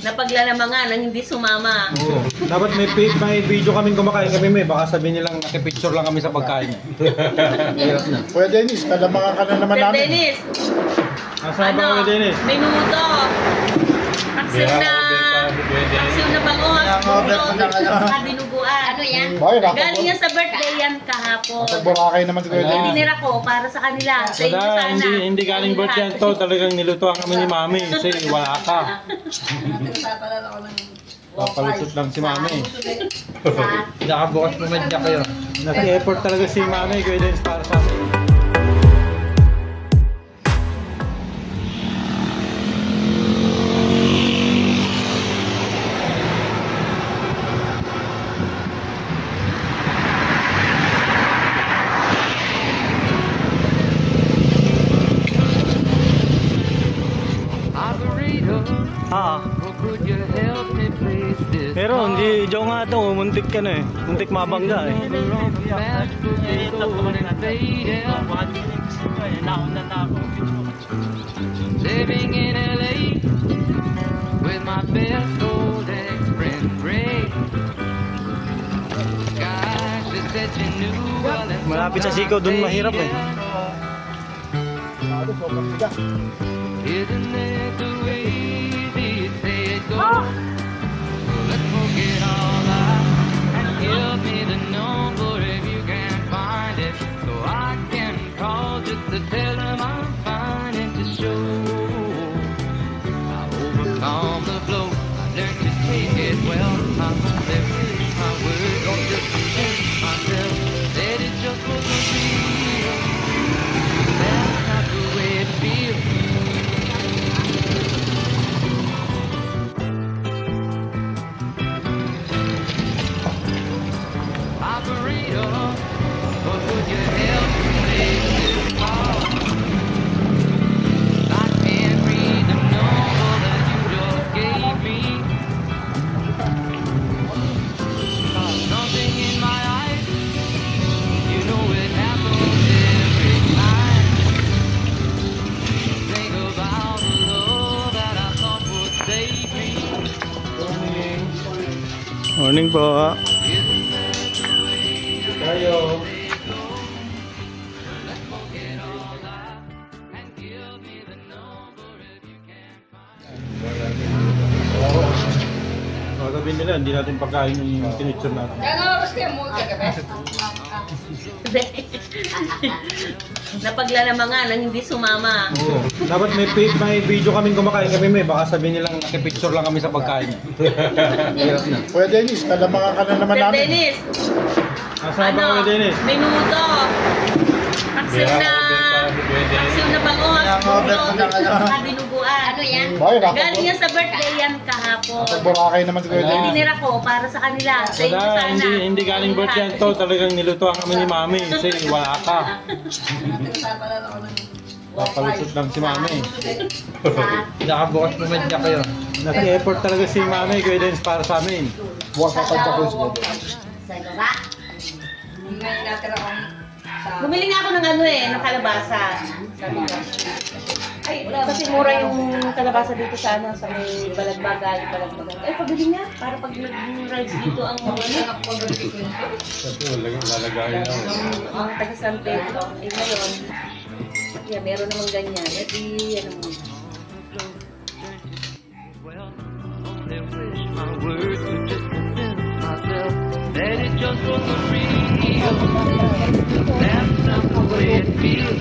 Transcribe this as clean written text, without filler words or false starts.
Napaglalamangan ang hindi sumama. Oo. Dapat may video kaming kumakain kami may baka sabihin nilang nakipicture lang kami sa pagkain. Hirap na. Kuya Dennis, kalamangan ka na naman Sir namin. Dennis, Nasaan ba kayo, Dennis? minuto. Paksiw na bangos, saka dinuguan. Ano yan? Boy, Galing yan sa birthday yan kahapon. Boracay naman si Kuya Dennis. Tinira ko para sa kanila. Sa inyo Wala, sana. hindi galing birth yan to. Talagang nilutuan kami ni Mami. Kasi wala ka. Papalusot lang si Mami. Nakabukas po medya kayo. Nag-effort talaga si Mami. Kuya Dennis para sa amin. Pero hindi, Joe nga ito, muntik ka na eh. Muntik mabangga eh. Living in LA with my best old ex-friend Ray. Gosh, they said you knew well. Malapit sa sikaw, dun mahirap eh. Isn't it the way they say it goes? Let's forget all that and give me the number if you can find it, so I can call just to tell them I'm fine and to show I overcome the blow. I learned to take it well. I only wish my words don't just convince myself that it just wasn't real. That's not the way it feels. Morning po. Tayo. Sabihin nila, hindi natin pagkain yung pinicture natin. Napaglalamangan ang hindi sumama. Oo. Dapat may video kaming kumakain kami may baka sabihin nilang nakipicture lang kami sa pagkain. Hirap na. Kuya Dennis, kalamangan ka na naman Sir namin. Dennis, Nasaan ba kayo, Dennis? minuto. Paksiw na bangos, saka dinuguan. Ano yan? Boy, Galing yan sa birthday yan kahapon. Boracay naman si Kuya Dennis. Tinira ko para sa kanila. Sa inyo Wala, sana. hindi galing birth yan to. Talagang nilutuan kami ni Mami. Kasi wala ka. Papalusot lang si Mami. Nakabukas po medya kayo. Nag-effort talaga si Mami. Kuya Dennis para sa amin. Bukas ka kanta ko si Kuya Dennis. Bumili nga ako ng ng kalabasa. Ay, kasi mura yung kalabasa dito sa sa may balagbagan. Ay, pabili niya. Para pag nag-rides dito ang Kasi lalagayin lang. ang taga San Pedro. Eh, ngayon, meron namang ganyan. Eh, di, Well, only wish my words would just convince myself that it just wasn't real. That's not the way it feels.